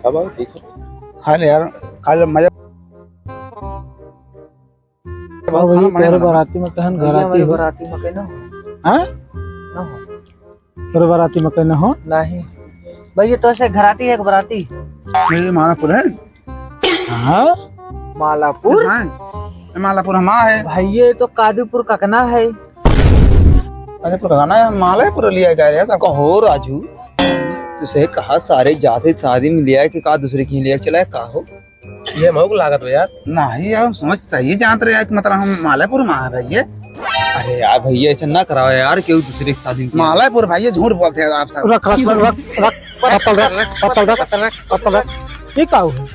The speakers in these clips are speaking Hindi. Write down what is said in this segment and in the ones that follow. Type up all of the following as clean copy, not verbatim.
अब आओ देखो। खा ले यार, खा ले मजा बहुत वही खाना तोरे बनेगा। बाराती में कहन घराती हो बराती में कहना हैं? ना हो तोरे बाराती में कहना हो नहीं भैया तो ऐसे घराती है एक बराती ये मालापुर है। हाँ मालापुर हाँ, ये मालापुर हमारा है। भैया तो कादीपुर ककना है अरे पुराना है, मालापुर लिया गया है सब। कहो राजू, तुझे कहा सारे जाते शादी में लिया है कि कहा दूसरे की लिया चला है कहा हो? ये मौक लागत हो यार। नहीं यार, समझ सही जानते रहे कि मतलब हम मालापुर में है भैया। अरे यार भैया ऐसा ना कराओ यार, क्यों दूसरे की शादी में मालापुर भैया झूठ बोलते हैं आप सब। रख रख रख रख पत्तल रख पत्तल रख पत्तल रख। ये का है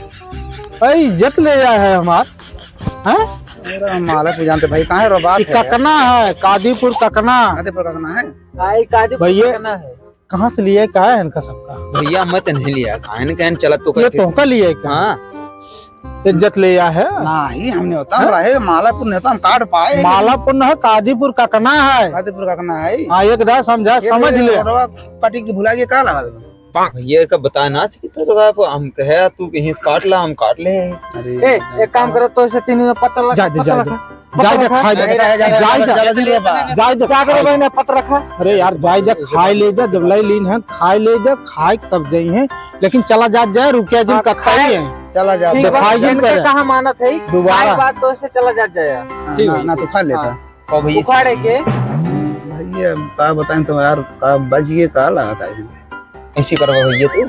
भाई? इज्जत ले आया है हमार हैं? अरे मालापुर जानते भाई कहाँ है रो बात ये है। ककना है, कादीपुर ककना। कादीपुर का कहना है। भाई कादीपुर भैया ककना है कहाँ से लिए, क्या है इनका सबका? भैया मत नहीं लिया कहन कहन चला तो ये तोहका लिए क्या? हाँ इज्जत ले आया है। नहीं हमने होता हम रहे मालापुर नहीं होता हम काट पाए। मालापुर न है, कादीपुर ककना है। कादीपुर का कहना है। हाँ एक दा समझा, समझ ले। पटी की भुला के कहा लगा भैया का बता ना सकी तो हम कहे तू कहीं से काट ला, हम काट ले। अरे ए एक काम करो तो ऐसे तीन में पत्ता लगा जा दे जा दे जाय दे खाई दे जाय दे। क्या करो भाई ने पत्ता रखा अरे यार जाय दे खाई ले दे, जब लाई लीन है खाई ले दे, खाई तब जाई है। लेकिन चला जा जाए रुकिया दिन का खाई है। चला जा। ठीक है, इनके कहाँ मानत है दोबारा। बात तो ऐसे चला जा जाए ना तो खा लेता और भैया उखाड़े के भैया। का बताएं तो यार का बच ये का लगा था ऐसे करवा भैया तू।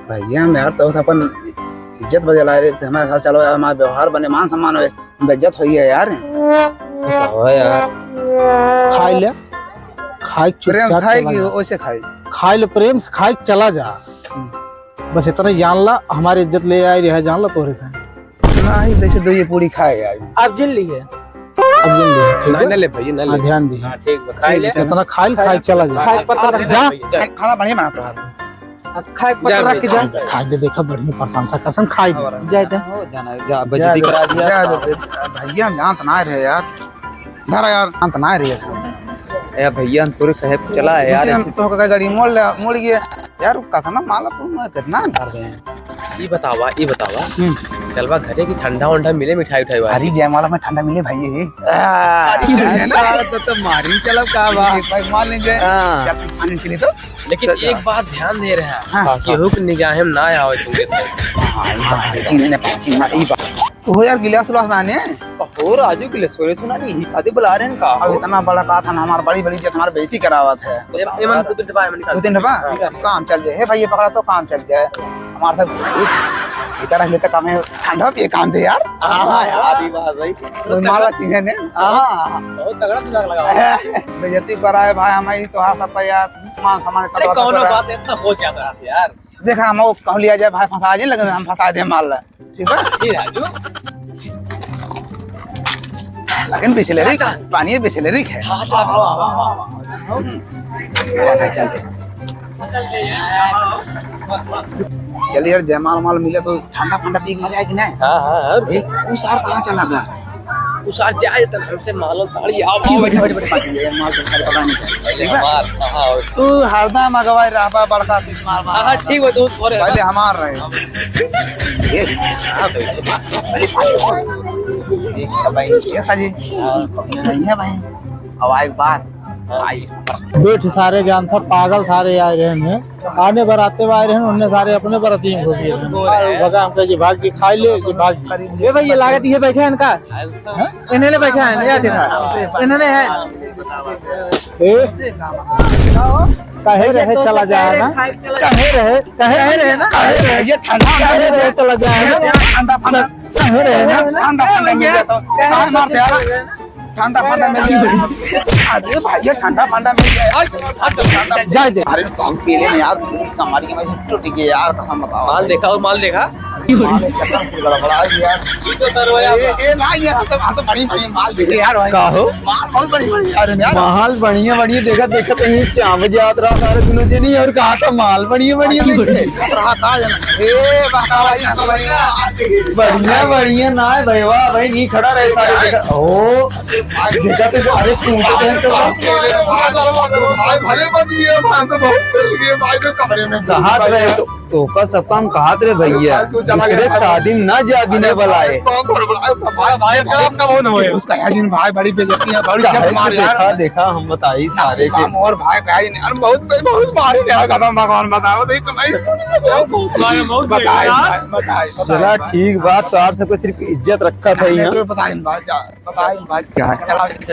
भैया हम यार तो अपन इज्जत बजा ला रहे थे हमारे साथ। चलो यार हमारा व्यवहार बने, मान सम्मान हुए, बेइज्जत हुई है यार। बताओ यार खाई ले, खाई प्रेम चुपचाप खाएगी चला जा। वैसे खाई। खाई ले प्रेम से, खाई चला जा। बस इतना जान ला, हमारी इज्जत ले आई रहा, जान ला तोरे से। नहीं जैसे दो ये पूरी खाए यार। आप जिन लिए अब जान ले, ठीक ना है? ना ले भैया ना हाँ, ले। ध्यान दी। हाँ ठीक है खाई ले। जितना खाई खाई चला जा। खाए पत्ता रख जा। खाना बढ़िया बनाता है। खाए पत्ता रख के जा खाई दे, देखा बढ़िया प्रशंसा करसन, खाई दे। जाए दे जाना जा बेइज्जती करा दिया। भैया हम जानत ना रहे यार। धर यार जानत ना रहे ए भैया हम पूरे कहे चला है यार। हम तो का गाड़ी मोड़ गए यार। कहा ना मालापुर में कितना कर गए हैं। ये बतावा चलवा घरे की ठंडा वंडा मिले मिठाई उठाई वाली। हरी जयमाला में ठंडा मिले भाई ये। तो मारी चलो का एक भाई मान लेंगे हाँ। जाते पानी के लिए तो। लेकिन एक बात ध्यान दे रहा है हाँ। कि हुक निगाहें ना आवे तुमके से। चीनी वो यार गिलास उलास लाने और राजू के लिए सोरे सुना नहीं आदि बुला रहे हैं का अब इतना बड़ा कहा था ना, हमारा बड़ी बड़ी इज्जत हमारी बेइज्जती करावत है। ए मन तो दबा मन दो तीन डब्बा काम चल जाए। हे भाई ये पकड़ा तो काम चल जाए हमारा सब इतना लेते काम है। ठंडा पिए काम दे यार। हां यार ये बात सही। कोई माला चीज़ें ने हां बहुत तगड़ा दिमाग लगा। बेइज्जती कराए भाई हमारी तो हाथ पर यार मान सम्मान अरे कौन बात है इतना हो जाता है यार। देखा हम वो कह लिया जाए भाई फंसा जे लगे हम फंसा दे माल ठीक है। ये राजू लेकिन बिस्लेरी पानी बिस्लेरी है। ऐसा चल चलिए यार जयमाल माल मिले तो ठंडा फंडा पी के मजा आएगी ना। हां उस सार कहाँ चला गया? उस आ जाए तो हमसे मालो ताड़ी आओ बैठे ये माल तो खैर पता नहीं चला। ठीक है मार हां तू हरदम अगवाई रहबा बड़का किस माल मार। हां ठीक है तो और पहले हमार रहे ये भाई कैसा जी नहीं है भाई। अब एक बात आई बैठ सारे जान था, पागल सारे आए रहे हैं। आने बराते आए रहे हैं, उन्हें सारे अपने बराती में घुसी भगा हम कहे भाग की खाई ले जी भाग की। ये भाई ये लागत ये बैठा है इनका इन्होंने बैठा है याद था इन्होंने है कहे रहे चला जाए ना, कहे रहे ना, ये ठंडा कहे रहे चला जाए ना, ठंडा फंडा कहे रहे ना। ठंडा फंडा मिल जाता कहाँ मारते यार। ठंडा फंडा मिल जाए। अरे भाई ये ठंडा फंडा मिल जाए जाए दे। अरे कम पी लेना यार कमारी की वजह से टूट गई यार कसम बताओ। माल देखा और माल देखा माल चक्कर फूल गला बड़ा यार। ये तो सर होया ये ना ये हम तो बड़ी बड़ी माल देखे यार भाई। का हो माल बहुत बड़ी बड़ी यार यार। माल बढ़िया बढ़िया देखा देखा कहीं क्या बजे याद रहा सारे दिनों से नहीं। और कहा था माल बढ़िया बढ़िया देखे रहा था जना ए बता भाई तो भाई बढ़िया बढ़िया ना है भाई। वाह भाई नहीं खड़ा रहे सारे देखा ओ देखा तो सारे टूटे हैं तो भाई भले बन गए भाई तो बहुत फैल गए भाई तो कमरे में कहा रहे तो तो का सब काम कहा रे भैया, तू चला दूसरे गया। शादी में ना जा बिना बुलाए। उसका यार भाई बड़ी बेइज्जती है, बड़ी इज्जत मार यार। देखा देखा हम बताई सारे के। काम और भाई का ही नहीं, अरे बहुत मारी यार कदम, भगवान बताओ देख बताए चला ठीक बात, तो आप सबको सिर्फ इज्जत रखा था यहाँ। बताए भाई क्या है चला।